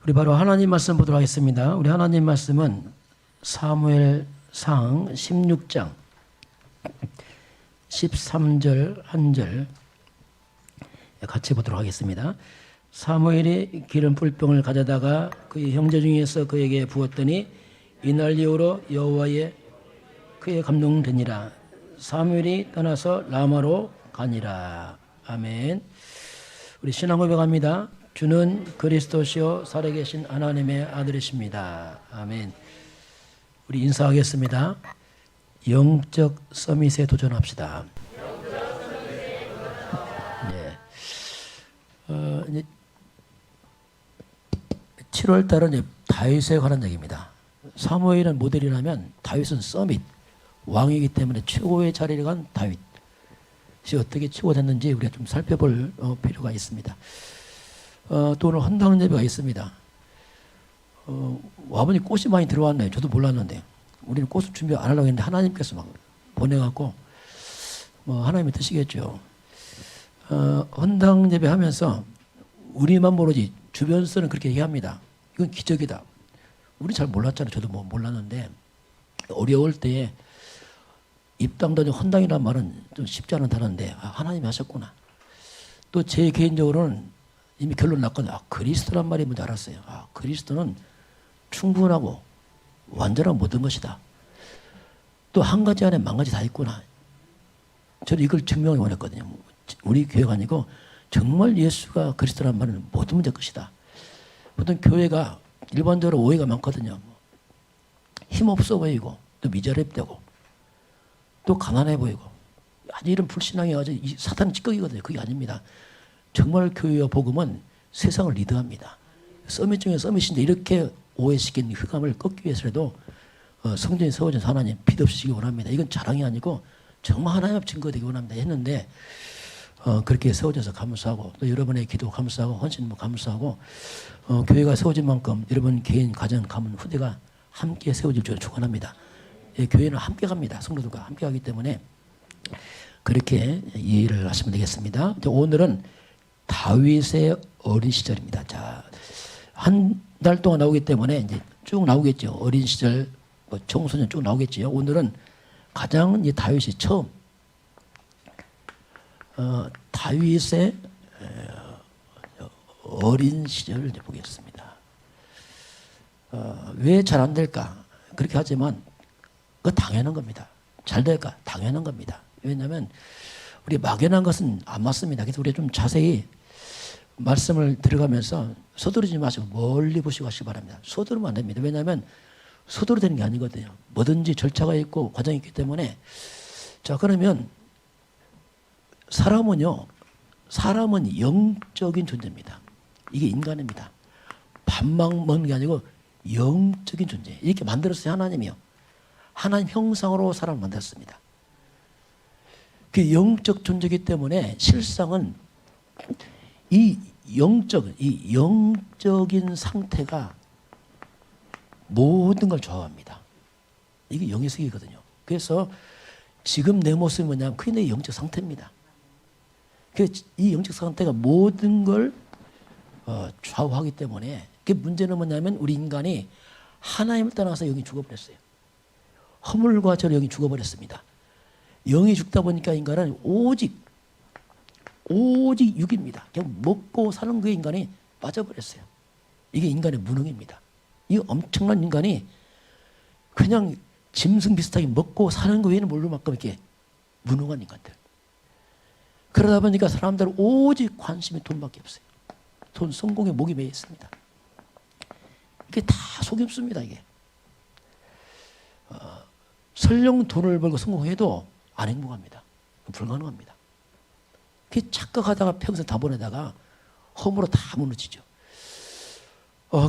우리 바로 하나님 말씀 보도록 하겠습니다. 우리 하나님 말씀은 사무엘상 16장 13절 1절 같이 보도록 하겠습니다. 사무엘이 기름 뿔병을 가져다가 그의 형제 중에서 그에게 부었더니 이날 이후로 여호와의 그의 감동되니라. 사무엘이 떠나서 라마로 가니라. 아멘. 우리 신앙 고백합니다. 주는 그리스도시요 살아계신 하나님의 아들이십니다. 아멘. 우리 인사하겠습니다. 영적 서밋에 도전합시다. 네. 이제 7월 달은 이제 다윗에 관한 얘기입니다. 사무엘은 모델이라면 다윗은 서밋 왕이기 때문에 최고의 자리를 간 다윗이 어떻게 최고됐는지 우리가 좀 살펴볼 필요가 있습니다. 또 오늘 헌당 예배가 있습니다. 와보니 꽃이 많이 들어왔네요. 저도 몰랐는데 우리는 꽃을 준비 안 하려고 했는데 하나님께서 막 보내갖고 하나님이 뜻이겠죠. 헌당 예배 하면서 우리만 모르지 주변에서는 그렇게 얘기합니다. 이건 기적이다. 우리 잘 몰랐잖아요. 저도 몰랐는데 어려울 때에 입당도 헌당이라는 말은 좀 쉽지 않은 단어인데 하나님이 하셨구나. 또 제 개인적으로는 이미 결론 났거든요. 그리스도란 말이 뭔지 알았어요. 그리스도는 충분하고 완전한 모든 것이다. 또 한 가지 안에 만 가지 다 있구나. 저는 이걸 증명을 원했거든요. 우리 교회가 아니고 정말 예수가 그리스도란 말은 모든 문제 것이다. 보통 교회가 일반적으로 오해가 많거든요. 힘없어 보이고 또 미자립되고 또 가난해 보이고 아주 이런 불신앙이 아주 사탄 찌꺼기거든요. 그게 아닙니다. 정말 교회와 복음은 세상을 리드합니다. 서밋 중에 서밋인데 이렇게 오해시킨 흑암을 꺾기 위해서라도 성전이 세워져서 하나님 빛 없으시기 원합니다. 이건 자랑이 아니고 정말 하나님 앞 증거되기 원합니다. 했는데 그렇게 세워져서 감사하고 또 여러분의 기도 감사하고 헌신 감사하고 교회가 세워진 만큼 여러분 개인 가정 가문 후대가 함께 세워질 줄 축원합니다. 예, 교회는 함께 갑니다. 성도들과 함께 가기 때문에 그렇게 이해를 하시면 되겠습니다. 오늘은 다윗의 어린 시절입니다. 자, 한 달 동안 나오기 때문에 이제 쭉 나오겠죠. 어린 시절, 청소년 쭉 나오겠지요. 오늘은 가장 이 다윗이 처음 다윗의 어린 시절을 이제 보겠습니다. 왜 잘 안 될까? 그렇게 하지만 그거 당연한 겁니다. 잘 될까? 당연한 겁니다. 왜냐하면 우리 막연한 것은 안 맞습니다. 그래서 우리가 좀 자세히 말씀을 들어가면서 서두르지 마시고 멀리 보시고 하시기 바랍니다. 서두르면 안 됩니다. 왜냐하면 서두르 되는 게 아니거든요. 뭐든지 절차가 있고 과정이 있기 때문에. 자, 그러면 사람은 영적인 존재입니다. 이게 인간입니다. 밥만 먹는 게 아니고 영적인 존재. 이렇게 만들었어요. 하나님이요. 하나님 형상으로 사람을 만들었습니다. 그 영적 존재이기 때문에 실상은 이 영적인 상태가 모든 걸 좌우합니다. 이게 영의 세계거든요. 그래서 지금 내 모습이 뭐냐면 그게 내 영적 상태입니다. 이 영적 상태가 모든 걸 좌우하기 때문에 그 문제는 뭐냐면 우리 인간이 하나님을 떠나서 영이 죽어버렸어요. 허물과 저로 영이 죽어버렸습니다. 영이 죽다 보니까 인간은 오직 육입니다. 그냥 먹고 사는 그 인간이 빠져버렸어요. 이게 인간의 무능입니다. 이 엄청난 인간이 그냥 짐승 비슷하게 먹고 사는 거 외에는 모를 만큼 이렇게 무능한 인간들. 그러다 보니까 사람들은 오직 관심이 돈밖에 없어요. 돈, 성공에 목이 매여 있습니다. 이게 다 속임수입니다. 이게 설령 돈을 벌고 성공해도 안 행복합니다. 불가능합니다. 그 착각하다가 평생 다 보내다가 허물로 다 무너지죠.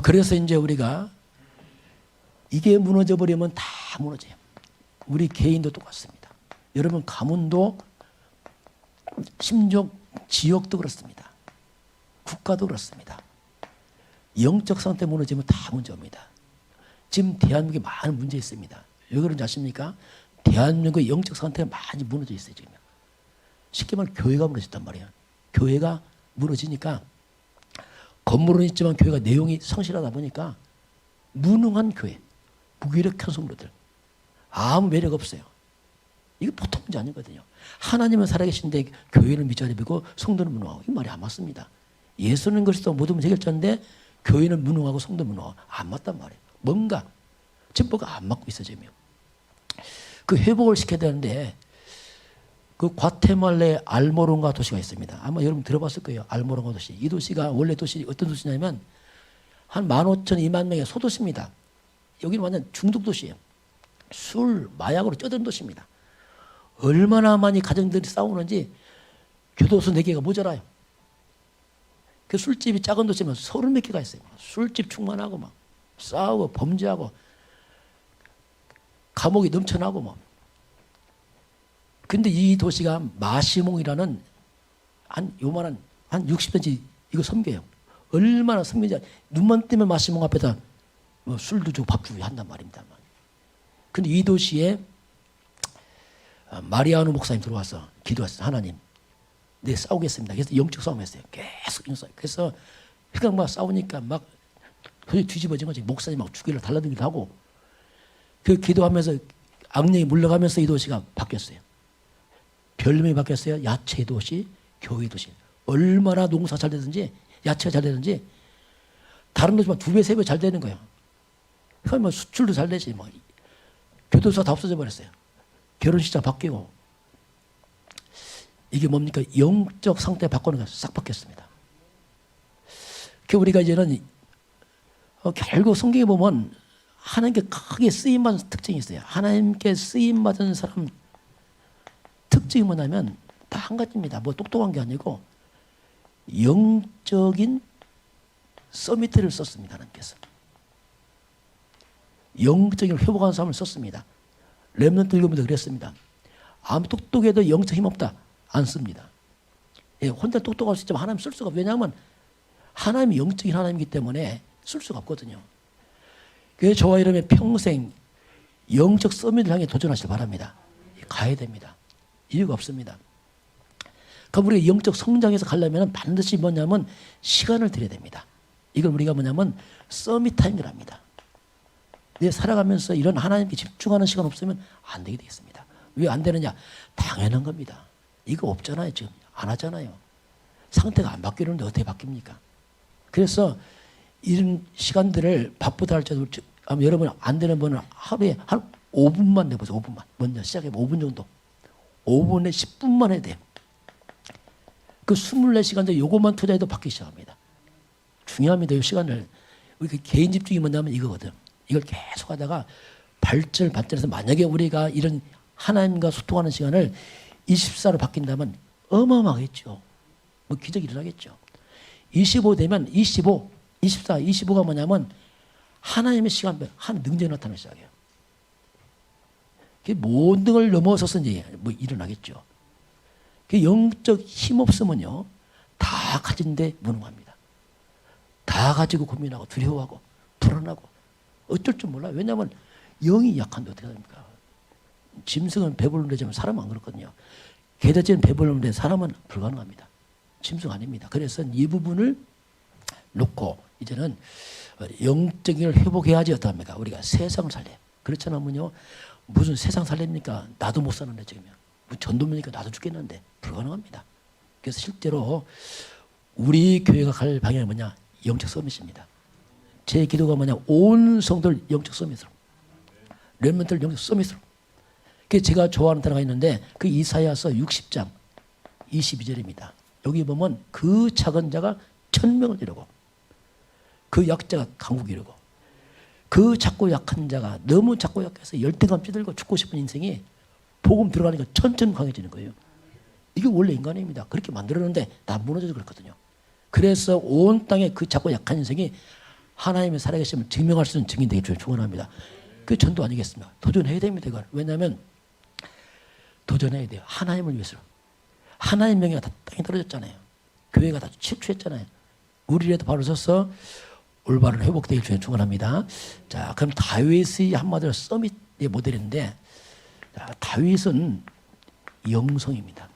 그래서 이제 우리가 이게 무너져 버리면 다 무너져요. 우리 개인도 똑같습니다. 여러분 가문도 심지어 지역도 그렇습니다. 국가도 그렇습니다. 영적 상태 무너지면 다 문제입니다. 지금 대한민국에 많은 문제 있습니다. 왜 그런지 아십니까? 대한민국의 영적 상태가 많이 무너져 있어요. 지금. 쉽게 말하면 교회가 무너졌단 말이에요. 교회가 무너지니까 건물은 있지만 교회가 내용이 성실하다 보니까 무능한 교회, 무기력한 성도들, 아무 매력 없어요. 이게 보통 문제 아니거든요. 하나님은 살아계신데 교회는 밑자리이고 성도는 무능하고, 이 말이 안 맞습니다. 예수는 그리스도 모든 문제 해결자인데 교회는 무능하고 성도는 무능하고 안 맞단 말이에요. 뭔가 진보가 안 맞고 있어 지금. 그 회복을 시켜야 되는데, 그 과테말라의 알모론가 도시가 있습니다. 아마 여러분 들어봤을 거예요. 알모론가 도시. 이 도시가 원래 도시 어떤 도시냐면 한 15,000, 2만 명의 소도시입니다. 여기는 완전 중독 도시예요. 술, 마약으로 쩌든 도시입니다. 얼마나 많이 가정들이 싸우는지 교도소 4개가 모자라요. 그 술집이 작은 도시면 30몇 개가 있어요. 술집 충만하고 막 싸우고 범죄하고 감옥이 넘쳐나고 뭐. 근데 이 도시가 마시몽이라는 한 요만한 한 60cm 이거 섬겨요. 얼마나 섬기지. 눈만 뜨면 마시몽 앞에다 뭐 술도 주고 밥 주고 한단 말입니다. 근데 이 도시에 마리아노 목사님 들어와서 기도했어요. 하나님, 내 싸우겠습니다. 그래서 영적 싸움했어요. 계속 싸움. 그래서 그냥 막 싸우니까 막 도저히 뒤집어진 거지. 목사님 막 죽이려 달라들기도 하고, 그 기도하면서 악령이 물러가면서 이 도시가 바뀌었어요. 별명이 바뀌었어요. 야채 도시, 교회 도시. 얼마나 농사 잘 되든지, 야채가 잘 되든지 다른 도시만 2배, 3배 잘 되는 거예요. 그러니까 뭐 수출도 잘 되지. 뭐 교도소가 다 없어져 버렸어요. 결혼식장 바뀌고. 이게 뭡니까? 영적 상태 바꾸는 게 싹 바뀌었습니다. 그 우리가 이제는 결국 성경에 보면 하나님께 크게 쓰임받은 특징이 있어요. 하나님께 쓰임받은 사람 특징이 뭐냐면 다 한 가지입니다. 뭐 똑똑한 게 아니고 영적인 서미트를 썼습니다. 하나님께서. 영적인 회복하는 사람을 썼습니다. 렘넌트 읽으면서 그랬습니다. 아무 똑똑해도 영적 힘 없다. 안 씁니다. 예, 혼자 똑똑할 수 있지만 하나님 쓸 수가 없어요. 왜냐하면 하나님이 영적인 하나님이기 때문에 쓸 수가 없거든요. 그래서 저와 여러분의 평생 영적 서밋을 향해 도전하시길 바랍니다. 가야 됩니다. 이유가 없습니다. 그럼 우리가 영적 성장해서 가려면 반드시 뭐냐면 시간을 들여야 됩니다. 이걸 우리가 뭐냐면 서밋 타임이라 합니다. 내 살아가면서 이런 하나님께 집중하는 시간 없으면 안 되게 되겠습니다. 왜 안 되느냐? 당연한 겁니다. 이거 없잖아요. 지금 안 하잖아요. 상태가 안 바뀌는데 어떻게 바뀝니까? 그래서 이런 시간들을 바쁘다 할지라도 여러분 안 되는 분은 하루에 한 5분만 내보세요. 5분만. 먼저 시작해 5분 정도. 5분에 10분만 해야 돼요. 그 24시간째 요것만 투자해도 바뀌기 시작합니다. 중요합니다. 이 시간을. 우리 개인 집중이 뭐냐면 이거거든. 이걸 계속 하다가 발전해서 만약에 우리가 이런 하나님과 소통하는 시간을 24로 바뀐다면 어마어마하겠죠. 뭐 기적이 일어나겠죠. 25 되면 25, 24, 25가 뭐냐면 하나님의 시간, 한 능력이 나타나기 시작해요. 모든 걸 넘어서서 이제 뭐 일어나겠죠. 영적 힘 없으면요, 다 가진데 무능합니다. 다 가지고 고민하고 두려워하고 불안하고 어쩔 줄 몰라요. 왜냐하면 영이 약한데 어떻게 합니까? 짐승은 배부르면 되지만 사람은 안 그렇거든요. 게다지는 배부르는데 사람은 불가능합니다. 짐승 아닙니다. 그래서 이 부분을 놓고 이제는 영적인 회복해야지 어떡합니까? 우리가 세상을 살려요. 그렇지 않으면요, 무슨 세상 살립니까? 나도 못 사는데 지금요. 전도면이니까 나도 죽겠는데 불가능합니다. 그래서 실제로 우리 교회가 갈 방향이 뭐냐? 영적 서밋입니다. 제 기도가 뭐냐? 온 성도를 영적 서밋으로, 렘넌트를 영적 서밋으로. 그 제가 좋아하는 단어가 있는데 그 이사야서 60장 22절입니다. 여기 보면 그 작은 자가 1000명을 이루고 그 약자가 강국을 이루고 그 작고 약한 자가 너무 작고 약해서 열등감 찌들고 죽고 싶은 인생이 복음 들어가니까 천천히 강해지는 거예요. 이게 원래 인간입니다. 그렇게 만들었는데 다 무너져서 그렇거든요. 그래서 온 땅에 그 작고 약한 인생이 하나님의 살아계심을 증명할 수 있는 증인 되기 축원합니다. 그게 전도 아니겠습니까? 도전해야 됩니다. 이걸. 왜냐하면 도전해야 돼요. 하나님을 위해서. 하나님 명예가 다 땅에 떨어졌잖아요. 교회가 다 침투했잖아요. 우리라도 바로 서서 올바른 회복되길 주에 축원합니다. 자, 그럼 다윗의 한마디로 서밋의 모델인데, 자, 다윗은 영성입니다.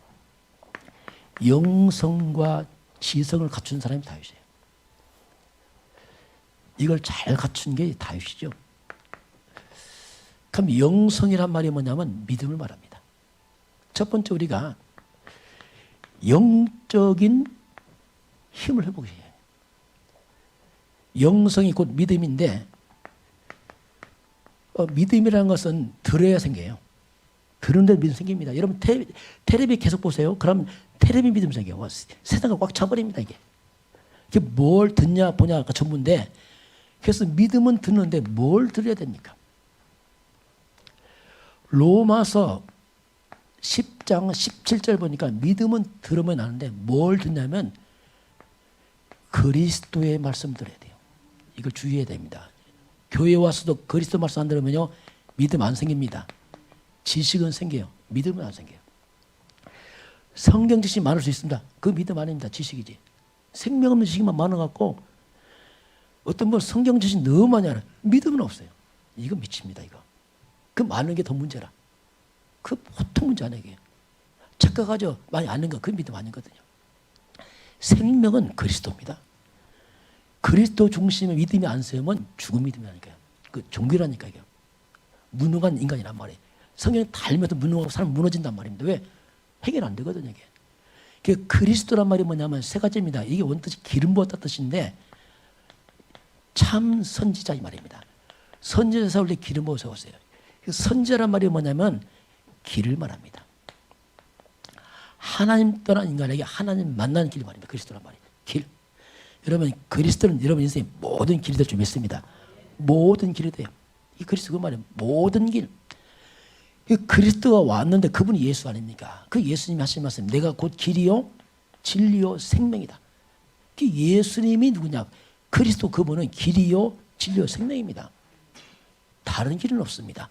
영성과 지성을 갖춘 사람이 다윗이에요. 이걸 잘 갖춘 게 다윗이죠. 그럼 영성이란 말이 뭐냐면 믿음을 말합니다. 첫 번째 우리가 영적인 힘을 회복해야 해요. 영성이 곧 믿음인데 믿음이라는 것은 들어야 생겨요. 들은데 믿음 생깁니다. 여러분 테레비 계속 보세요. 그럼 테레비 믿음 생겨요. 세상을 꽉 차버립니다. 이게 뭘 듣냐 보냐가 전부인데, 그래서 믿음은 듣는데 뭘 들어야 됩니까? 로마서 10장 17절 보니까 믿음은 들으면 아는데 뭘 듣냐면 그리스도의 말씀 들어야 돼요. 이걸 주의해야 됩니다. 교회 와서도 그리스도 말씀 안 들으면요 믿음 안 생깁니다. 지식은 생겨요. 믿음은 안 생겨요. 성경 지식이 많을 수 있습니다. 그 믿음 아닙니다. 지식이지. 생명 없는 지식만 많아갖고 어떤 분 성경 지식 너무 많이 알아요. 믿음은 없어요. 이거 미칩니다. 이거. 그 많은 게 더 문제라. 그 보통 문제 아니에요. 착각하죠. 많이 아는 거 그 믿음 아니거든요. 생명은 그리스도입니다. 그리스도 중심의 믿음이 안 세우면 죽은 믿음이라니까요. 그 종교라니까 이게. 무능한 인간이란 말이에요. 성경이 다 알면서 무능하고 사람 무너진단 말입니다. 왜? 해결 안 되거든요. 이게. 그 그리스도란 말이 뭐냐면 세 가지입니다. 이게 원뜻이 기름 부었다 뜻인데 참 선지자 이 말입니다. 선지자 사울이 기름 부어 세웠어요. 선지자란 말이 뭐냐면 길을 말합니다. 하나님 떠난 인간에게 하나님 만나는 길 말입니다. 그리스도란 말이 길. 여러분 그리스도는 여러분 인생의 모든 길이 될 줄 믿습니다. 모든 길이 돼요. 이 그리스도 그 말이에요. 모든 길. 그리스도가 왔는데 그분이 예수 아닙니까? 그 예수님이 하신 말씀, 내가 곧 길이요 진리요 생명이다. 그 예수님이 누구냐? 그리스도 그분은 길이요 진리요 생명입니다. 다른 길은 없습니다.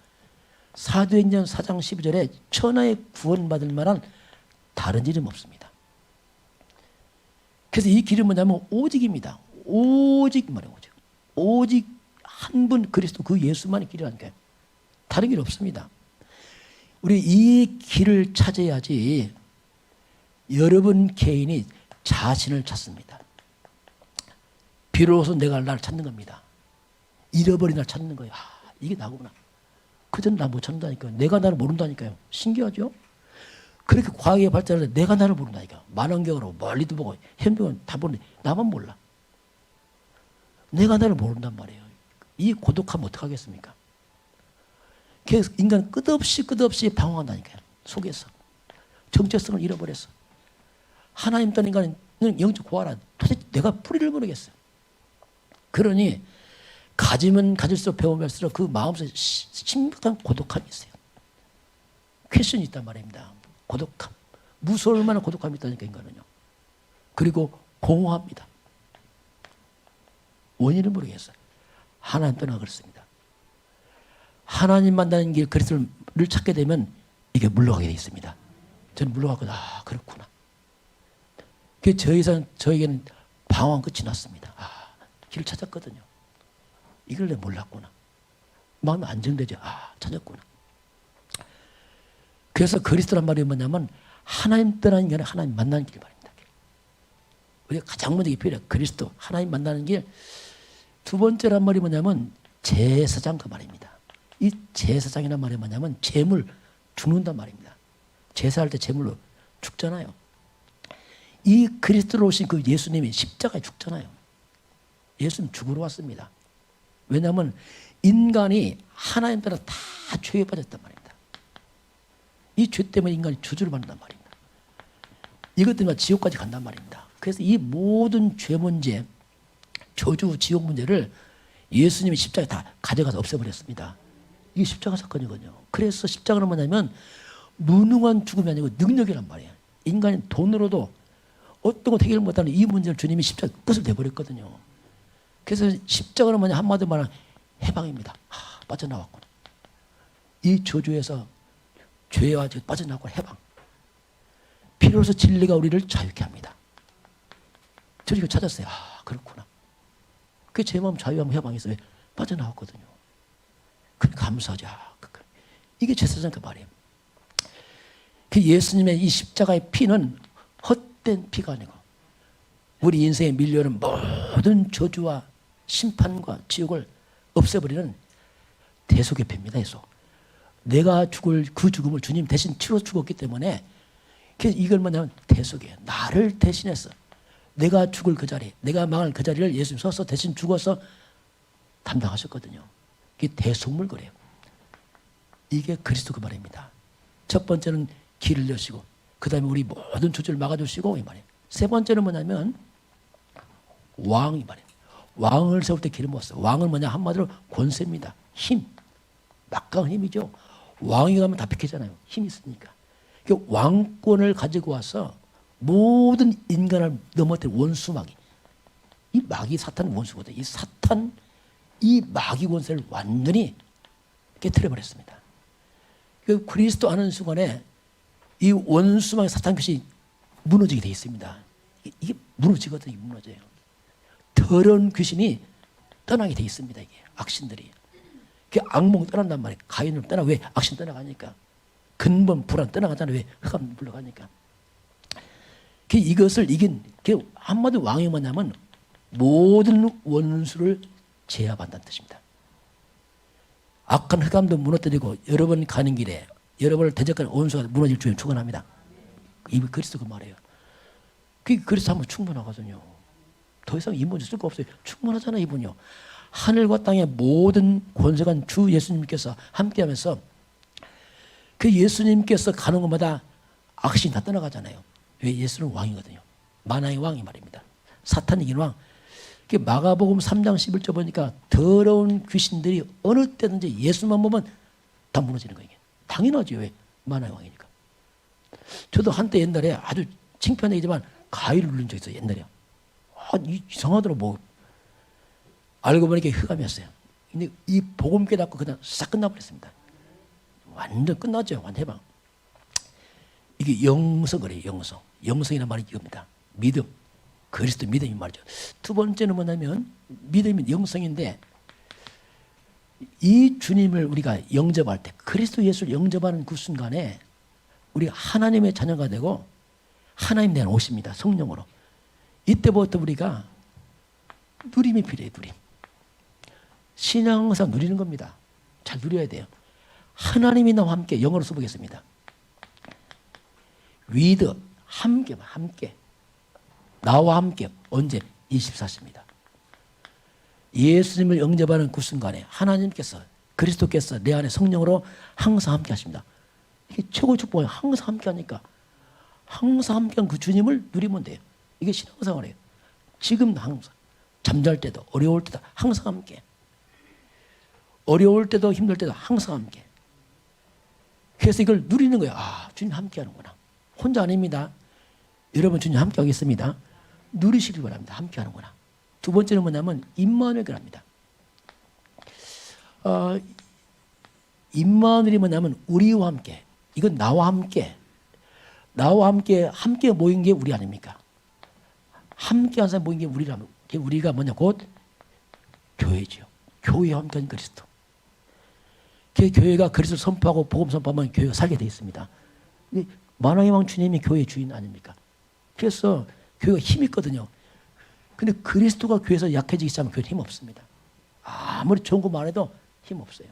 사도행전 4장 12절에 천하의 구원받을 만한 다른 이름 없습니다. 그래서 이 길은 뭐냐면 오직입니다. 오직 말이에요. 오직 한 분 그리스도 그 예수만이 길이라니까요. 다른 길 없습니다. 우리 이 길을 찾아야지 여러분 개인이 자신을 찾습니다. 비로소 내가 나를 찾는 겁니다. 잃어버린 나를 찾는 거예요. 아, 이게 나구나. 그전에 나 못 찾는다니까요. 내가 나를 모른다니까요. 신기하죠? 그렇게 과학이 발달할 때 내가 나를 모른다니까. 만원경으로 멀리도 보고 현병은 다 보는데 나만 몰라. 내가 나를 모른단 말이에요. 이 고독하면 어떡하겠습니까? 그래서 인간은 끝없이 방황한다니까요. 속에서. 정체성을 잃어버렸어. 하나님 떠난 인간은 영적 고아라. 도대체 내가 뿌리를 모르겠어요. 그러니 가지면 가질수록 배우면서 그 마음속에 심각한 고독함이 있어요. 퀘션이 있단 말입니다. 고독함. 무서울 만한 고독함이 있다니까 인간은요. 그리고 공허합니다. 원인을 모르겠어요. 하나님 떠나 그렇습니다. 하나님 만나는 길 그리스도를 찾게 되면 이게 물러가게 되어 있습니다. 저는 물러갔거든요. 아 그렇구나. 그 저에게는 방황 끝이 났습니다. 아 길을 찾았거든요. 이걸 내가 몰랐구나. 마음이 안정되죠. 아 찾았구나. 그래서 그리스도란 말이 뭐냐면 하나님 떠나는 게 아니라 하나님 만나는 길 말입니다. 우리가 가장 먼저 필요해요. 그리스도 하나님 만나는 길. 두 번째란 말이 뭐냐면 제사장 그 말입니다. 이 제사장이란 말이 뭐냐면 제물 죽는단 말입니다. 제사할 때 제물로 죽잖아요. 이 그리스도로 오신 그 예수님이 십자가에 죽잖아요. 예수님 죽으러 왔습니다. 왜냐하면 인간이 하나님 따라 다 죄에 빠졌단 말입니다. 이 죄 때문에 인간이 저주를 받는단 말입니다. 이것 때문에 지옥까지 간단 말입니다. 그래서 이 모든 죄 문제, 저주, 지옥 문제를 예수님이 십자가에 다 가져가서 없애버렸습니다. 이게 십자가 사건이거든요. 그래서 십자가는 뭐냐면 무능한 죽음이 아니고 능력이란 말이에요. 인간이 돈으로도 어떤 것 해결 못하는 이 문제를 주님이 십자가에 끝을 내버렸거든요. 그래서 십자가는 뭐냐 한마디로 말하면 해방입니다. 빠져나왔구나. 이 저주에서 죄와 빠져나왔고 해방. 비로소 진리가 우리를 자유케 합니다. 저 이거 찾았어요. 그렇구나. 그게 제 마음 자유하면 해방해서 빠져나왔거든요. 그래 감사하죠. 이게 제사장 그 말이에요. 그 예수님의 이 십자가의 피는 헛된 피가 아니고 우리 인생에 밀려오는 모든 저주와 심판과 지옥을 없애버리는 대속의패입니다. 대속. 내가 죽을 그 죽음을 주님 대신 치러 죽었기 때문에 그래서 이걸 뭐냐면 대속이에요. 나를 대신해서 내가 죽을 그 자리, 내가 망할 그 자리를 예수님 서서 대신 죽어서 담당하셨거든요. 이게 대속물 그래요. 이게 그리스도 그 말입니다. 첫 번째는 길을 여시고 그 다음에 우리 모든 저주를 막아주시고 이 말이에요. 세 번째는 뭐냐면 왕 이 말이에요. 왕을 세울 때 길을 못 써. 왕은 뭐냐 한마디로 권세입니다. 힘. 막강한 힘이죠. 왕이 가면 다 비켜잖아요. 힘이 있으니까. 그 왕권을 가지고 와서 모든 인간을 넘어뜨린 원수마귀. 이 마귀 사탄 원수거든요. 이 사탄 이 마귀 권세를 완전히 깨트려버렸습니다. 그 그리스도 아는 순간에 이 원수마귀 사탄 것이 무너지게 돼 있습니다. 이게 무너지거든요. 무너져요. 더러운 귀신이 떠나게 돼 있습니다. 이게 악신들이. 그 악몽 떠난단 말이에요. 가인을 떠나. 왜? 악신 떠나가니까. 근본 불안 떠나가잖아요. 왜? 흑암 물러가니까. 이것을 이긴 한마디로 왕이 뭐냐면 모든 원수를 제압한다는 뜻입니다. 악한 흑암도 무너뜨리고 여러분 가는 길에 여러분을 대적하는 원수가 무너질 중에 축원합니다. 이 그리스도 그 말이에요. 그리스도 하면 충분하거든요. 더 이상 이분이 쓸 거 없어요. 충분하잖아요. 이분이요. 하늘과 땅의 모든 권세관 주 예수님께서 함께하면서 그 예수님께서 가는 곳마다 악신이 다 떠나가잖아요. 왜? 예수는 왕이거든요. 만왕의 왕이 말입니다. 사탄이 이긴 왕. 마가복음 3장 11절 보니까 더러운 귀신들이 어느 때든지 예수만 보면 다 무너지는 거예요. 당연하죠. 왜? 만왕의 왕이니까. 저도 한때 옛날에 아주 창피한 얘기지만 가위를 눌린 적이 있어요. 옛날에. 이상하더라고. 뭐. 알고 보니까 흑암이었어요. 근데 이 복음 깨닫고 그냥 싹 끝나버렸습니다. 완전 끝났죠. 완전 해방. 이게 영성 그래요. 영성. 영성이란 말이 이겁니다. 믿음. 그리스도 믿음이 말이죠. 두 번째는 뭐냐면 믿음이 영성인데 이 주님을 우리가 영접할 때 그리스도 예수를 영접하는 그 순간에 우리가 하나님의 자녀가 되고 하나님 내 안에 오십니다. 성령으로. 이때부터 우리가 누림이 필요해요. 누림. 신앙상 누리는 겁니다. 잘 누려야 돼요. 하나님이 나와 함께 영어로 써보겠습니다. with 함께 함께 나와 함께 언제 24시입니다. 예수님을 영접하는 그 순간에 하나님께서 그리스도께서 내 안에 성령으로 항상 함께 하십니다. 이게 최고의 축복이에요. 항상 함께 하니까 항상 함께한 그 주님을 누리면 돼요. 이게 신앙생활이에요. 지금 항상 잠잘 때도 어려울 때도 항상 함께 어려울 때도 힘들 때도 항상 함께. 그래서 이걸 누리는 거예요. 아, 주님 함께 하는구나. 혼자 아닙니다. 여러분 주님 함께 하겠습니다. 누리시길 바랍니다. 함께 하는구나. 두 번째는 뭐냐면 임마누엘이라 합니다. 임마누엘이 뭐냐면 우리와 함께. 이건 나와 함께. 나와 함께 모인 게 우리 아닙니까? 함께 한 사람 모인 게 우리라면 우리가 뭐냐 곧 교회죠. 교회와 함께한 그리스도. 그 교회가 그리스도를 선포하고 복음 선포하면 교회가 살게 되어 있습니다. 만왕의 왕 주님이 교회의 주인 아닙니까? 그래서 교회가 힘이 있거든요. 근데 그리스도가 교회에서 약해지기 시작하면 교회는 힘 없습니다. 아무리 좋은 거 말해도 힘 없어요.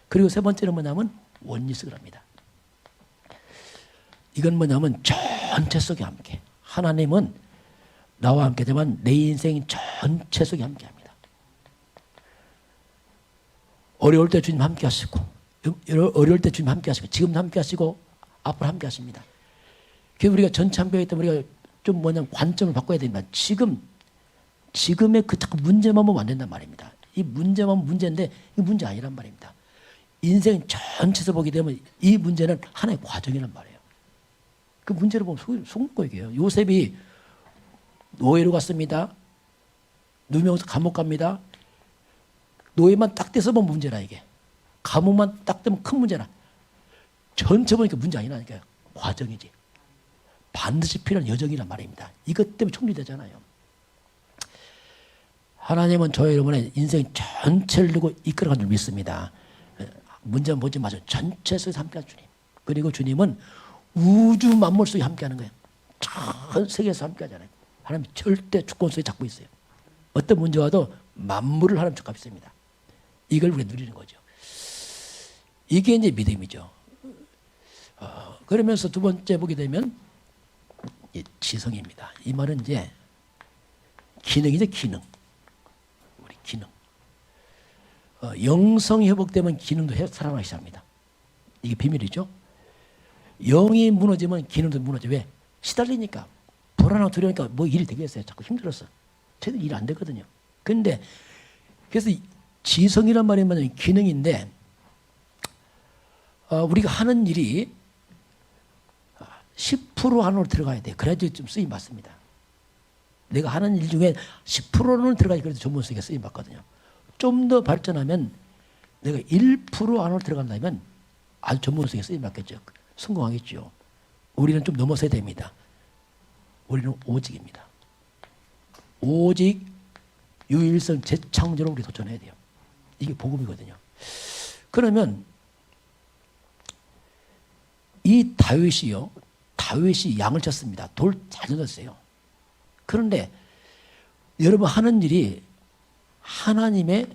그리고 세 번째는 뭐냐면 원리스를 합니다. 이건 뭐냐면 전체 속에 함께. 하나님은 나와 함께 되면 내 인생 전체 속에 함께 합니다. 어려울 때 주님 함께 하시고 어려울 때 주님 함께 하시고 지금도 함께 하시고 앞으로 함께 하십니다. 그래서 우리가 전체 함께 하기 때문에 우리가 좀 뭐냐 관점을 바꿔야 됩니다. 지금의 그 자꾸 문제만 보면 안 된단 말입니다. 이 문제만 문제인데 이 문제 아니란 말입니다. 인생 전체에서 보게 되면 이 문제는 하나의 과정이란 말이에요. 그 문제를 보면 속는 거예요. 요셉이 노예로 갔습니다. 누명해서 감옥 갑니다. 노예만 딱 떼서 보면 문제라 이게. 감옥만 딱 떼면 큰 문제라. 전체 보니까 문제 아니라니까요. 과정이지. 반드시 필요한 여정이란 말입니다. 이것 때문에 총리되잖아요. 하나님은 저 여러분의 인생 전체를 두고 이끌어가는 줄 믿습니다. 문제는 보지 마세요. 전체 속에서 함께한 주님. 그리고 주님은 우주 만물 속에 함께하는 거예요. 전 세계에서 함께하잖아요. 하나님 절대 주권 속에 잡고 있어요. 어떤 문제 와도 만물을 하나님 족합했습니다. 이걸 우리가 누리는 거죠. 이게 이제 믿음이죠. 그러면서 두 번째 보게 되면 지성입니다. 이 말은 이제 기능이죠, 기능. 우리 기능. 영성이 회복되면 기능도 살아나기 시작합니다. 이게 비밀이죠. 영이 무너지면 기능도 무너져. 왜? 시달리니까. 불안하고 두려우니까 뭐 일이 되겠어요. 자꾸 힘들었어. 저도 일 안 되거든요. 근데 그래서 지성이란 말이 뭐냐면 기능인데 우리가 하는 일이 10% 안으로 들어가야 돼요. 그래야지 좀 쓰임 받습니다. 내가 하는 일 중에 10%는 들어가야 그래도 전문성에 쓰임 받거든요. 좀 더 발전하면 내가 1% 안으로 들어간다면 아주 전문성에 쓰임 받겠죠. 성공하겠죠. 우리는 좀 넘어서야 됩니다. 우리는 오직입니다. 오직 유일성 재창조로 우리 도전해야 돼요. 이게 복음이거든요. 그러면 이 다윗이 양을 쳤습니다. 돌 잘 던졌어요. 그런데 여러분 하는 일이 하나님의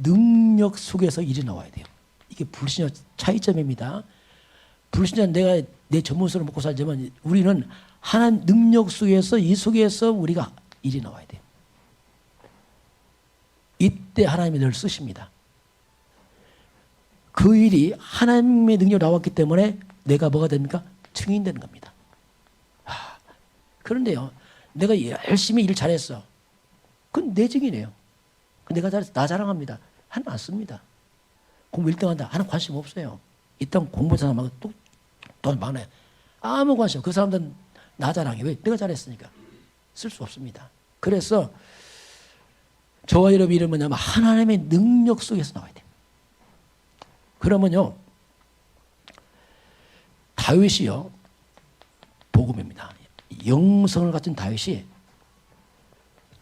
능력 속에서 일이 나와야 돼요. 이게 불신자 차이점입니다. 불신자 내가 내 전문성을 먹고 살지만 우리는 하나님 능력 속에서 이 속에서 우리가 일이 나와야 돼요. 이때 하나님이 늘 쓰십니다. 그 일이 하나님의 능력으로 나왔기 때문에 내가 뭐가 됩니까? 증인되는 겁니다. 그런데요, 내가 열심히 일 잘했어. 그건 내 증인이에요. 내가 잘해서 나 자랑합니다. 하나님 안 씁니다. 공부 1등한다. 하나님 관심 없어요. 일단 공부 사람하고 또 많아요. 아무 관심 없어요. 그 사람들은 나 자랑해. 왜? 내가 잘했으니까. 쓸 수 없습니다. 그래서 저와 여러분 이름은 뭐냐면 하나님의 능력 속에서 나와야 돼요. 그러면요, 다윗이요, 복음입니다. 영성을 갖춘 다윗이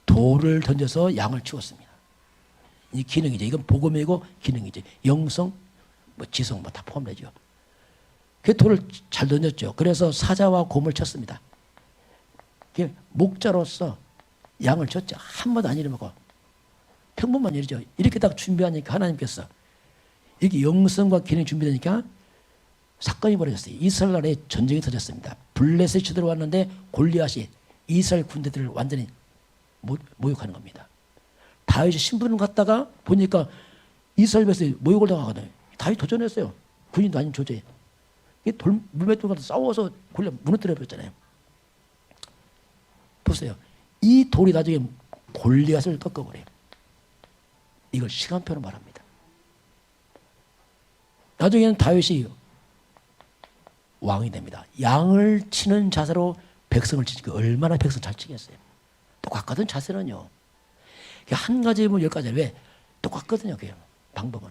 돌을 던져서 양을 치웠습니다. 이 기능이죠. 이건 복음이고 기능이죠. 영성, 지성 다 포함되죠. 그 돌을 잘 던졌죠. 그래서 사자와 곰을 쳤습니다. 목자로서 양을 쳤죠. 한 번도 안 잃어먹고 평범한 일이죠. 이렇게 딱 준비하니까 하나님께서 이렇게 영성과 기능이 준비되니까 사건이 벌어졌어요. 이스라엘 나라에 전쟁이 터졌습니다. 블레셋이 쳐들어왔는데 골리앗이 이스라엘 군대들을 완전히 모욕하는 겁니다. 다윗이 신분을 갖다가 보니까 이스라엘 백성이 모욕을 당하거든요. 다윗 도전했어요. 군인도 아닌 조제에. 물맷돌 가서 싸워서 골리앗 무너뜨려 버렸잖아요. 보세요. 이 돌이 나중에 골리앗을 꺾어버려요. 이걸 시간표로 말합니다. 나중에는 다윗이 왕이 됩니다. 양을 치는 자세로 백성을 치니까 얼마나 백성 잘 치겠어요. 똑같거든 자세는요. 한 가지면 10가지. 왜? 똑같거든요. 그게 방법은.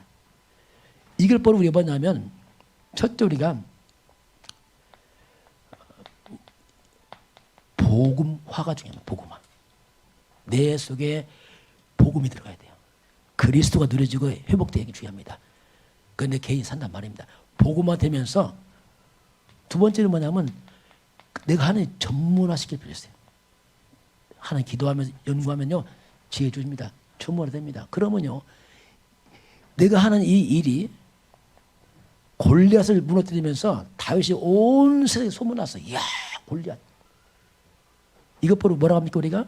이걸 보러 우리가 뭐냐면 첫째 우리가 복음화가 중요합니다. 복음화. 내 속에 복음이 들어가야 돼요. 그리스도가 누려지고 회복되기 중요합니다. 그건 내 개인이 산단 말입니다. 복음화 되면서 두 번째는 뭐냐면 내가 하나님 전문화시킬 필요 있어요. 하나님 기도하면서 연구하면요 지혜 주십니다. 전문화 됩니다. 그러면요 내가 하는 이 일이 골리앗을 무너뜨리면서 다윗이 온 세상에 소문났어. 이야 골리앗. 이것 보고 뭐라고 합니까 우리가?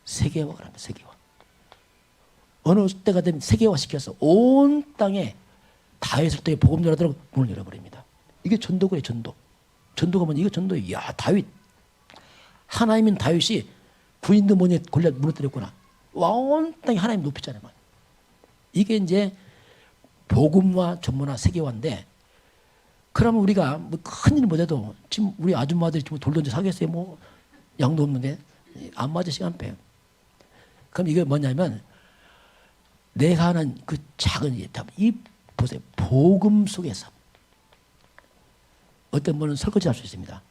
세계화를 합니다. 세계화. 어느 때가 되면 세계화 시켜서 온 땅에 다윗을 통해 복음 전하도록 문을 열어버립니다. 이게 전도고요. 전도. 전도가 뭐냐? 이거 전도예요. 이야 다윗. 하나님인 다윗이 부인도 뭐냐 골리앗 무너뜨렸구나. 온 땅에 하나님 높였잖아요. 이게 이제 복음화, 전문화, 세계화인데 그러면 우리가 뭐 큰일 못해도 지금 우리 아줌마들이 지금 돌 던져 사겠어요? 뭐 양도 없는데 안 맞아 시간표. 그럼 이게 뭐냐면 내가 하는 그 작은 일, 이 보세요. 복음 속에서 어떤 분은 설거지 할 수 있습니다.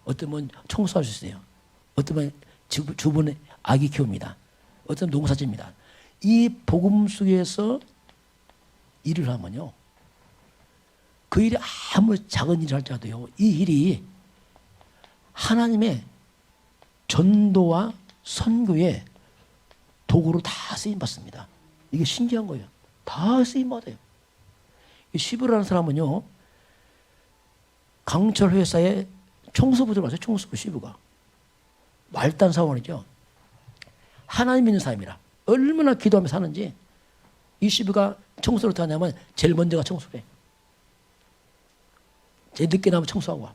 어떤 분은 청소할 수 있어요. 어떤 분은 주변에 아기 키웁니다. 어떤 분은 농사 짓습니다. 이 복음 속에서 일을 하면요. 그 일이 아무리 작은 일을 할지라도요. 이 일이 하나님의 전도와 선교에 도구로 다 쓰임 받습니다. 이게 신기한 거예요. 다 쓰임 받아요. 이 시브라는 사람은요, 강철 회사의 총수부 들어왔어요. 총수부 시브가. 말단 사원이죠. 하나님 믿는 사람이라 얼마나 기도하며 사는지 이 시브가 청소를 어떻게 하냐면 제일 먼저가 청소를 해. 제일 늦게 나면 청소하고 와.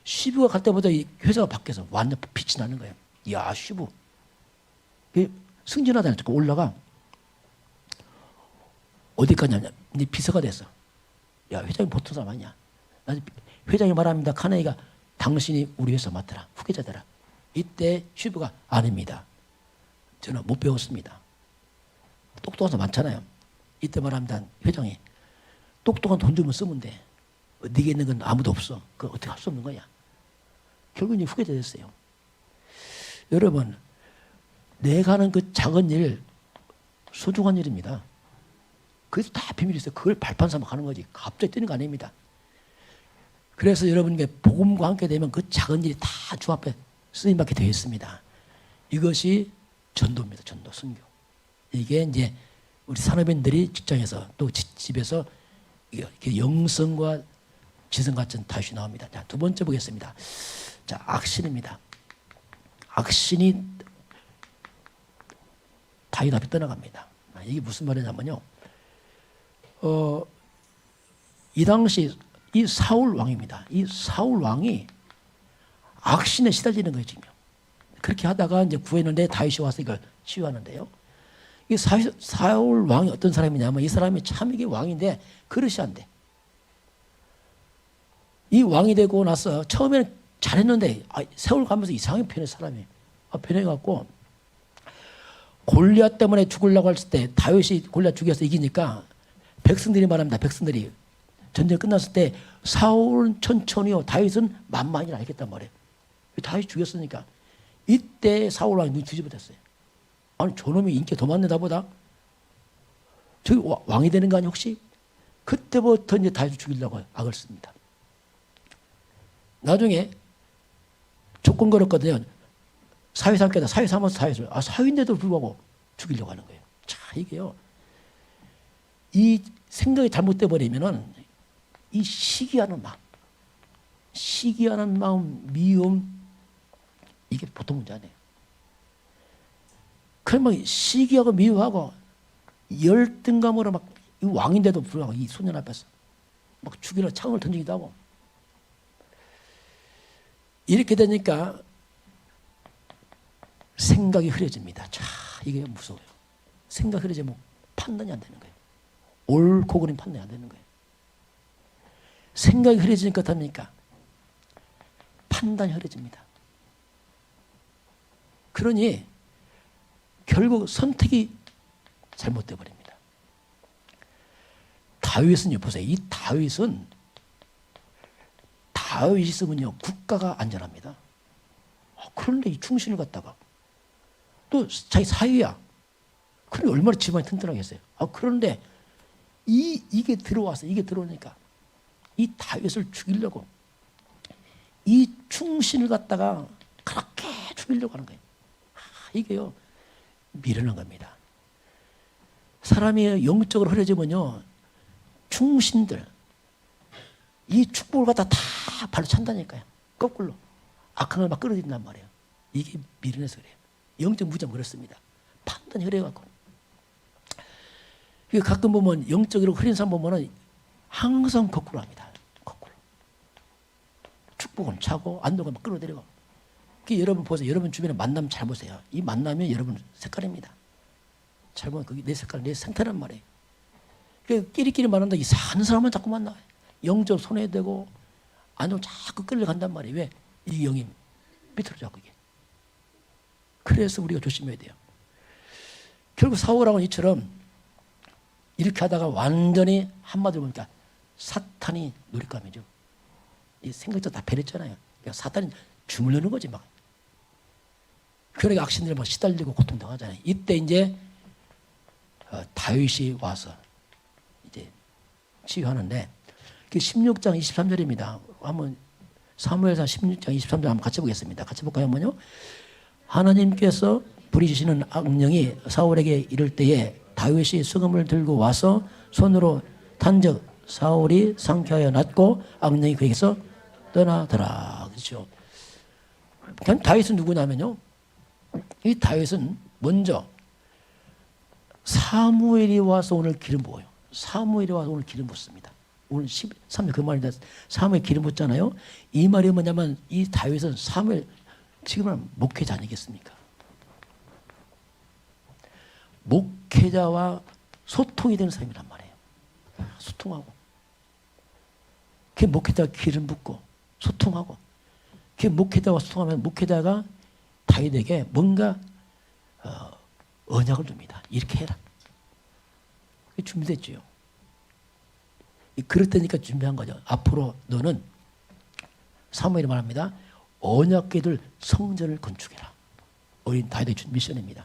시브가 갈 때보다 이 회사가 바뀌어서 완전 빛이 나는 거예요. 이야, 시브. 승진하다니까 올라가. 어디 가냐면 네 비서가 됐어. 야, 회장이 보통 사람 아니야. 회장이 말합니다. 카네이가 당신이 우리 회사 맡아라. 후계자 되라. 이때 시브가 아닙니다. 저는 못 배웠습니다. 똑똑한 사람 많잖아요. 이때 말합니다. 회장이 똑똑한 돈 주면 쓰면 돼. 네게 있는 건 아무도 없어. 그거 어떻게 할 수 없는 거야. 결국 이제 후계자 됐어요. 여러분, 내가 하는 그 작은 일 소중한 일입니다. 그래서 다 비밀이 있어요. 그걸 발판 삼아 가는 거지. 갑자기 뜨는 거 아닙니다. 그래서 여러분께 복음과 함께 되면 그 작은 일이 다 주 앞에 쓰임받게 되어 있습니다. 이것이 전도입니다. 전도, 선교. 이게 이제 우리 산업인들이 직장에서 또 집에서 이렇게 영성과 지성 같은 다시 나옵니다. 자, 두 번째 보겠습니다. 자, 악신입니다. 악신이 다윗 앞에 떠나갑니다. 이게 무슨 말이냐면요. 이 당시 이 사울 왕입니다. 이 사울 왕이 악신에 시달리는 거예요, 지금. 그렇게 하다가 이제 구했는데 다윗이 와서 이걸 치유하는데요. 이 사울 왕이 어떤 사람이냐면 이 사람이 참 이게 왕인데 그릇이 안 돼. 이 왕이 되고 나서 처음에는 잘했는데 세월 가면서 이상하게 변해 사람이. 변해갖고 골리앗 때문에 죽으려고 했을 때 다윗이 골리앗 죽여서 이기니까 백성들이 말합니다. 백성들이 전쟁 끝났을 때 사울은 천천히요 다윗은 만만히라 했단 말이에요. 다윗 죽였으니까 이때 사울 왕이 눈 뒤집어졌어요. 아니 저놈이 인기가 더 많네 나보다. 저기 왕이 되는 거 아니 혹시? 그때부터 이제 다윗을 죽이려고 악을 씁니다. 나중에 조건 걸었거든요. 사위 삼겠다. 사위 삼아서 다윗을. 사위인데도 불구하고 죽이려고 하는 거예요. 자, 이게요. 이 생각이 잘못돼 버리면은 이 시기하는 마음, 미움, 이게 보통 문제 아니에요. 그러면 시기하고 미워하고 열등감으로 막 왕인데도 불구하고 이 소년 앞에서 막 죽이려 창을 던지기도 하고 이렇게 되니까 생각이 흐려집니다. 자, 이게 무서워요. 생각 흐려지면 판단이 안 되는 거예요. 옳고 그른 판단이 안 되는 거예요. 생각이 흐려지니까 어떻습니까? 판단이 흐려집니다. 그러니 결국 선택이 잘못돼 버립니다. 다윗은요, 보세요. 이 다윗은 다윗이 있으면요 국가가 안전합니다. 그런데 이 충신을 갖다가 또 자기 사위야. 그런데 얼마나 집안이 튼튼하겠어요. 그런데 이게 들어오니까 이 다윗을 죽이려고 이 충신을 갖다가 그렇게 죽이려고 하는 거예요. 이게요 미련한 겁니다. 사람이 영적으로 흐려지면요 충신들 이 축복을 갖다 다 발로 찬다니까요. 거꾸로 악한 걸 막 끌어들인단 말이에요. 이게 미련해서 그래요. 영적 무장 그렇습니다. 판단이 흐려갖고. 가끔 보면 영적으로 흐린 사람 보면은 항상 거꾸로 합니다. 거꾸로. 축복은 차고 안도가 막 끌어들이고. 여러분 보세요. 여러분 주변에 만남 잘 보세요. 이 만남이 여러분 색깔입니다. 잘 보면 그게 내 색깔, 내 생태란 말이에요. 끼리끼리 만난다 이상한 사람만 자꾸 만나요. 영적 손해되고 안으로 자꾸 끌려간단 말이에요. 왜? 이 영이 비틀어져 그게. 그래서 우리가 조심해야 돼요. 결국 사울왕은 이처럼 이렇게 하다가 완전히 한마디로 보니까 사탄이 놀잇감이죠. 이 생각도 다 배렸잖아요. 그러니까 사탄이 주물르는 거지 막. 그러니까 악신들이 막 시달리고 고통당하잖아요. 이때 이제 다윗이 와서 이제 치유하는데 16장 23절입니다. 한번 사무엘상 16장 23절 한번 같이 보겠습니다. 같이 볼까요? 하나님께서 부리시는 악령이 사울에게 이를 때에 다윗이 수금을 들고 와서 손으로 탄적 사울이 상쾌하여 낫고 악령이 그에게서 떠나더라. 그렇죠. 그럼 다윗은 누구냐면요. 이 다윗은 먼저 사무엘이 와서 오늘 기름 부어요. 사무엘이 와서 오늘 기름 붓습니다. 오늘 13절 그 말인데 사무엘 기름 붓잖아요. 이 말이 뭐냐면 이 다윗은 사무엘 지금은 목회자 아니겠습니까? 목회자와 소통이 되는 사람이란 말이에요. 소통하고. 그 목회자가 기름 붓고 소통하고. 그 목회자와 소통하면 목회자가 다윗에게 뭔가 언약을 줍니다. 이렇게 해라. 그게 준비됐지요. 그렇다니까 준비한 거죠. 앞으로 너는 사무엘이 말합니다. 언약궤들 성전을 건축해라. 어린 다윗의 미션입니다.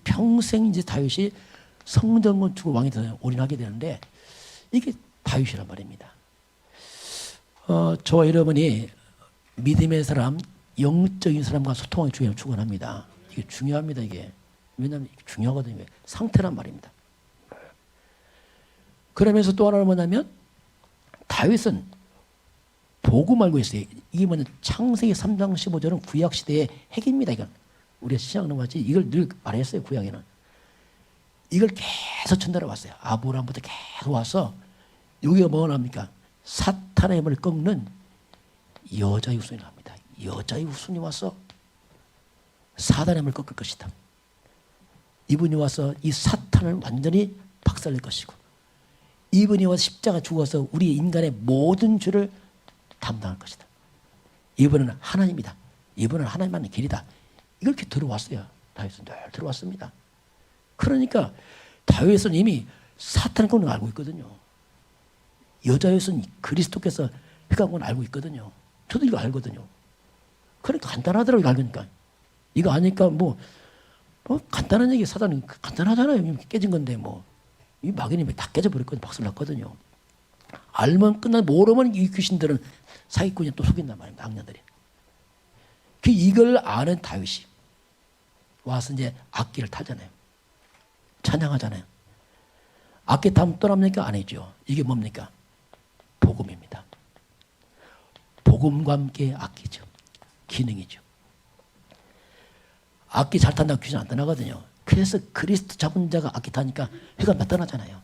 평생 이제 다윗이 성전 건축을 왕이 되어 올인하게 되는데 이게 다윗이란 말입니다. 저와 여러분이 믿음의 사람, 영적인 사람과 소통하기 중요한 축원합니다. 이게 중요합니다. 이게 왜냐하면 이게 중요하거든요. 상태란 말입니다. 그러면서 또 하나는 뭐냐면 다윗은 복음 알고 있어요. 이게 뭐냐 창세기 3장 15절은 구약 시대의 핵입니다. 이건 우리가 신약 넘어갔지 이걸 늘 말했어요. 구약에는 이걸 계속 전달해 왔어요. 아브라함부터 계속 와서 여기가 뭐랍니까? 사탄의 힘을 꺾는 여자의 후손이 합니다. 여자의 후손이 와서 사단의 힘을 꺾을 것이다. 이분이 와서 이 사탄을 완전히 박살낼 것이고 이분이 와서 십자가 죽어서 우리 인간의 모든 죄를 담당할 것이다. 이분은 하나님이다. 이분은 하나님만의 길이다. 이렇게 들어왔어요. 다윗은 늘 들어왔습니다. 그러니까 다윗은 이미 사탄의 건 알고 있거든요. 여자였은 그리스도께서 회개한 건 알고 있거든요. 저도 이거 알거든요. 그러니까 간단하더라고요. 알니까. 이거 아니까 뭐 간단한 얘기 사단은 간단하잖아요. 깨진 건데 이 막연히 다 깨져버렸거든요. 박살났거든요. 알면 끝나 모르면 이 귀신들은 사기꾼이 또 속인단 말입니다. 악녀들이. 이걸 아는 다윗이 와서 이제 악기를 타잖아요. 찬양하잖아요. 악기 타면 떠납니까? 아니죠. 이게 뭡니까? 복음입니다. 복음과 함께 악기죠. 기능이죠. 악기 잘 탄다고 귀신 안 떠나거든요. 그래서 그리스도 잡은 자가 악기 타니까 흑암 다 떠나잖아요.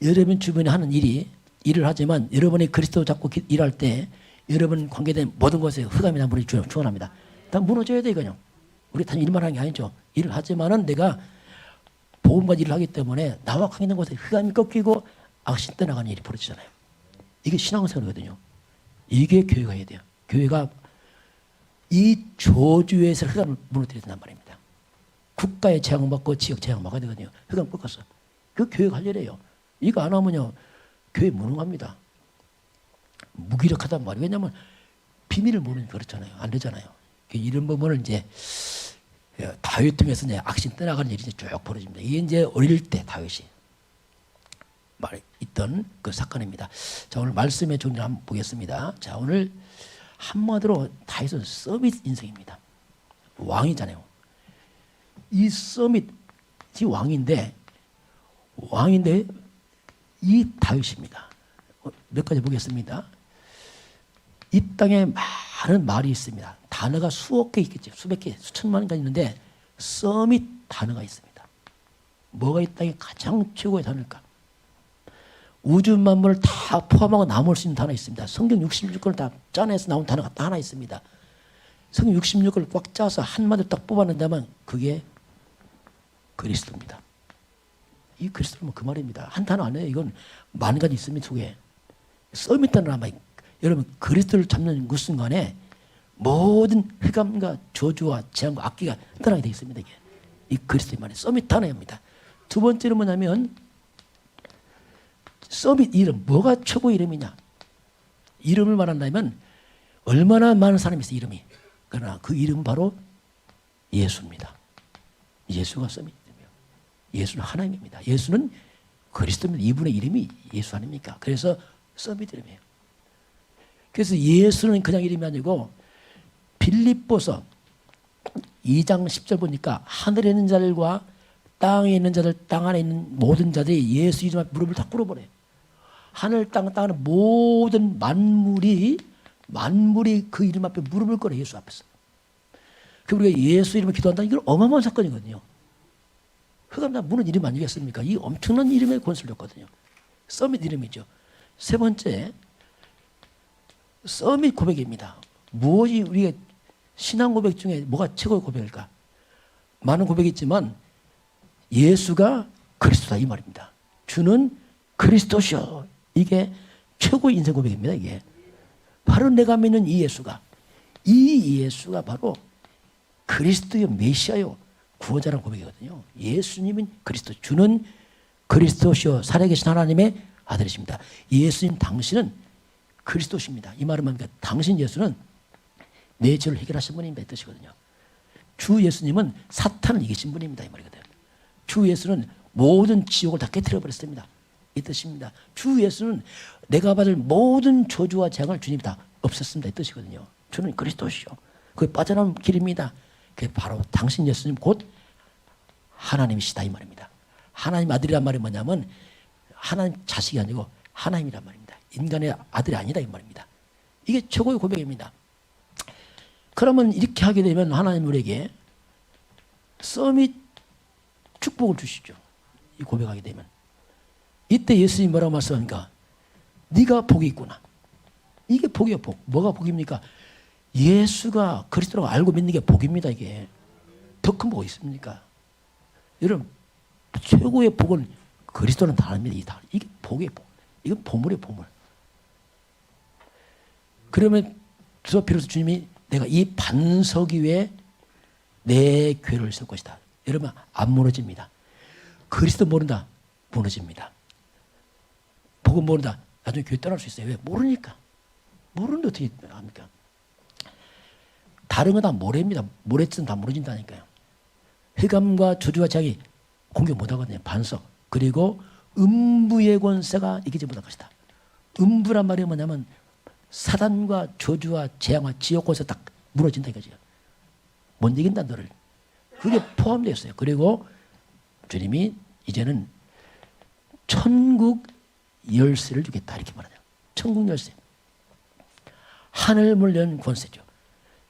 여러분 주변에 하는 일을 하지만 여러분이 그리스도 잡고 일할 때 여러분 관계된 모든 것에 흑암이 나무를 주원합니다. 다 무너져야 돼 이거요. 우리 단 일만 하는 게 아니죠. 일을 하지만은 내가 복음과 일을 하기 때문에 나와 관계된 곳에 흑암이 꺾이고 악신 떠나가는 일이 벌어지잖아요. 이게 신앙생활이거든요. 이게 교회가 해야 돼요. 교회가 이 조주에서 흑암을 무너뜨려야 된단 말입니다. 국가의 재앙을 받고 지역 재앙을 막아야 되거든요. 흑암 꺾었어. 그 교회가 할 일이에요. 이거 안 하면요. 교회 무능합니다. 무기력하단 말이에요. 왜냐하면 비밀을 모르니까 그렇잖아요. 안 되잖아요. 이런 부분을 이제 다윗 통해서 이제 악신 떠나가는 일이 이제 쭉 벌어집니다. 이게 이제 어릴 때 다윗이 있던 그 사건입니다. 자, 오늘 말씀의 종류를 한번 보겠습니다. 자, 오늘 한마디로 다윗은 서밋 인생입니다. 왕이잖아요. 이 서밋이 왕인데 이 다윗입니다. 몇 가지 보겠습니다. 이 땅에 많은 말이 있습니다. 단어가 수억 개 있겠죠. 수백 개, 수천만 개 있는데 서밋 단어가 있습니다. 뭐가 이 땅에 가장 최고의 단어일까? 우주 만물을 다 포함하고 남을 수 있는 단어 있습니다. 성경 66권을 다 짜내서 나온 단어가 딱 하나 있습니다. 성경 66권을 꽉 짜서 한마디로 딱 뽑아낸다면 그게 그리스도입니다. 이 그리스도는 그 말입니다. 한 단어 아니에요. 이건 많은 가지 있습니다. 속에. 서밋 단어는 아마 여러분 그리스도를 잡는 그 순간에 모든 흑암과 저주와 재앙과 악기가 떠나게 되어 있습니다. 이게. 이 그리스도의 말이 서밋 단어입니다. 두 번째는 뭐냐면 서밋 이름, 뭐가 최고 이름이냐? 이름을 말한다면 얼마나 많은 사람이 있어요, 이름이. 그러나 그 이름은 바로 예수입니다. 예수가 서밋이며 예수는 하나님입니다. 예수는 그리스도입니다. 이분의 이름이 예수 아닙니까? 그래서 서밋 이름이에요. 그래서 예수는 그냥 이름이 아니고 빌립보서 2장 10절 보니까 하늘에 있는 자들과 땅에 있는 자들, 땅 안에 있는 모든 자들이 예수 이름 앞에 무릎을 다 꿇어버려요. 하늘, 땅 안에 모든 만물이 그 이름 앞에 무릎을 꿇어요. 예수 앞에서. 그 우리가 예수 이름을 기도한다는 이건 어마어마한 사건이거든요. 그러니까 무는 이름 아니겠습니까? 이 엄청난 이름의 권세를 줬거든요. 서밋 이름이죠. 세 번째, 서밋 고백입니다. 무엇이 우리가 신앙 고백 중에 뭐가 최고의 고백일까? 많은 고백이 있지만 예수가 그리스도다 이 말입니다. 주는 그리스도시오. 이게 최고의 인생 고백입니다. 이게 바로 내가 믿는 이 예수가 바로 그리스도의 메시아요 구원자라는 고백이거든요. 예수님은 그리스도, 주는 그리스도시오 살아계신 하나님의 아들이십니다. 예수님 당신은 그리스도십니다. 이 말은 뭡니까? 당신 예수는 내 죄를 해결하신 분입니다. 이 뜻이거든요. 주 예수님은 사탄을 이기신 분입니다. 이 말이거든요. 주 예수는 모든 지옥을 다 깨뜨려 버렸습니다. 이 뜻입니다. 주 예수는 내가 받을 모든 저주와 재앙을 주님이 다 없앴습니다. 이 뜻이거든요. 주는 그리스도시요. 그게 빠져나온 길입니다. 그게 바로 당신 예수님 곧 하나님이시다 이 말입니다. 하나님 아들이란 말이 뭐냐면 하나님 자식이 아니고 하나님이란 말입니다. 인간의 아들이 아니다 이 말입니다. 이게 최고의 고백입니다. 그러면 이렇게 하게 되면 하나님 우리에게 서밋 축복을 주시죠. 이 고백하게 되면. 이때 예수님이 뭐라고 말씀합니까? 네가 복이 있구나. 이게 복이에요. 복. 뭐가 복입니까? 예수가 그리스도라고 알고 믿는 게 복입니다. 이게 더 큰 복이 있습니까? 여러분 최고의 복은 그리스도는 다 압니다. 이게 복이에요. 복. 이건 보물이에요. 보물. 그러면 비로소 주님이 내가 이 반석 위에 내 교회를 세울 것이다. 여러분 안 무너집니다. 그리스도 모른다. 무너집니다. 복은 모른다. 나중에 교회 떠날 수 있어요. 왜? 모르니까. 모르는데 어떻게 합니까? 다른 건 다 모래입니다. 모래쯤 다 무너진다니까요. 흑암과 저주와 재앙이 공격 못하거든요. 반석. 그리고 음부의 권세가 이기지 못할 것이다. 음부란 말이 뭐냐면 사단과 저주와 재앙과 지옥 권세 딱 무너진다 이거죠. 못 이긴다 너를. 그게 포함되어 있어요. 그리고 주님이 이제는 천국 열쇠를 주겠다 이렇게 말하죠. 천국 열쇠. 하늘 문 연 권세죠.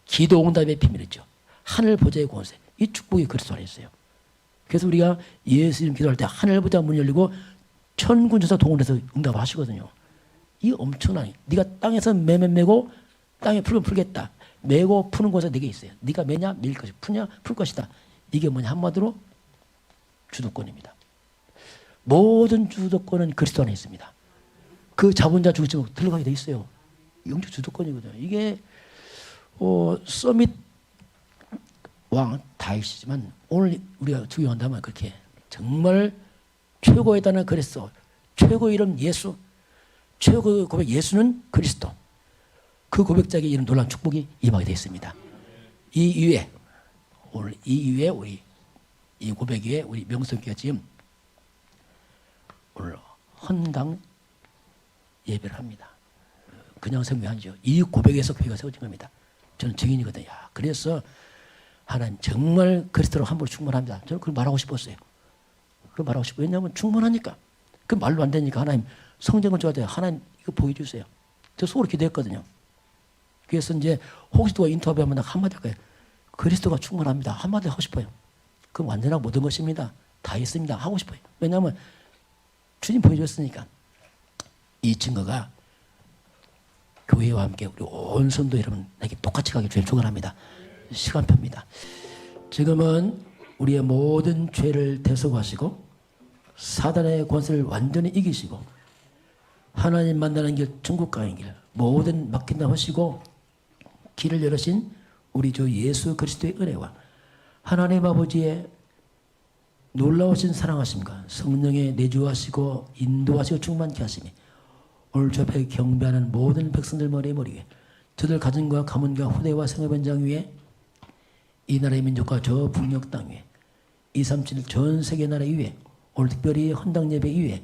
기도 응답의 비밀이죠. 하늘 보좌의 권세. 이 축복이 그리스도 안에 있어요. 그래서 우리가 예수님 기도할 때 하늘 보좌 문이 열리고 천군 천사 동원해서 응답하시거든요. 이 엄청난 네가 땅에서 매매 매고 땅에 풀면 풀겠다. 매고 푸는 곳에 네게 있어요. 네가 매냐 밀 것이 푸냐 풀 것이다. 이게 뭐냐 한마디로 주도권입니다. 모든 주도권은 그리스도 안에 있습니다. 그 잡은 자 죽지 말고 들어가게 돼 있어요. 영적 주도권이거든요. 이게 서밋 왕 다윗이지만 오늘 우리가 적용한다면 그렇게 정말 최고에 달하는 그리스도, 최고의 이름 예수, 최고의 고백 예수는 그리스도. 그 고백자에게 이런 놀라운 축복이 임하게 되어 있습니다. 이 이후에 오늘 이 이후에 우리 이 고백 위에 우리 명성교회가 지금 오늘 헌당 예배를 합니다. 그냥 생각이 아니죠. 이 고백에서 교회가 세워진 겁니다. 저는 증인이거든요. 그래서 하나님 정말 그리스도로 함부로 충분합니다. 저는 그걸 말하고 싶었어요. 그걸 말하고 싶어요. 왜냐하면 충분하니까. 그 말로 안 되니까 하나님 성경을 줘야 돼요. 하나님 이거 보여주세요. 저 속으로 기도했거든요. 그래서 이제 혹시 누가 인터뷰하면 한마디 할까요? 그리스도가 충분합니다. 한마디 하고 싶어요. 그건 완전한 모든 것입니다. 다 있습니다. 하고 싶어요. 왜냐하면 주님 보여줬으니까. 이 증거가 교회와 함께 우리 온 성도 여러분에게 똑같이 가길 주님 축원합니다. 시간표입니다. 지금은 우리의 모든 죄를 대속하시고 사단의 권세를 완전히 이기시고 하나님 만나는 길 천국 가는 길 모든 막힌다 하시고 길을 열으신 우리 주 예수 그리스도의 은혜와 하나님 아버지의 놀라우신 사랑하심과 성령의 내주하시고 인도하시고 충만케 하심이 오늘 저 앞에 경배하는 모든 백성들 머리 위에 저들 가정과 가문과 후대와 생업 현장 위에 이 나라의 민족과 저 북녘 땅 위에 237 전 세계 나라 위에 오늘 특별히 헌당 예배 위에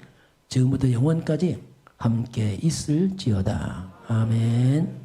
지금부터 영원까지 함께 있을지어다. 아멘.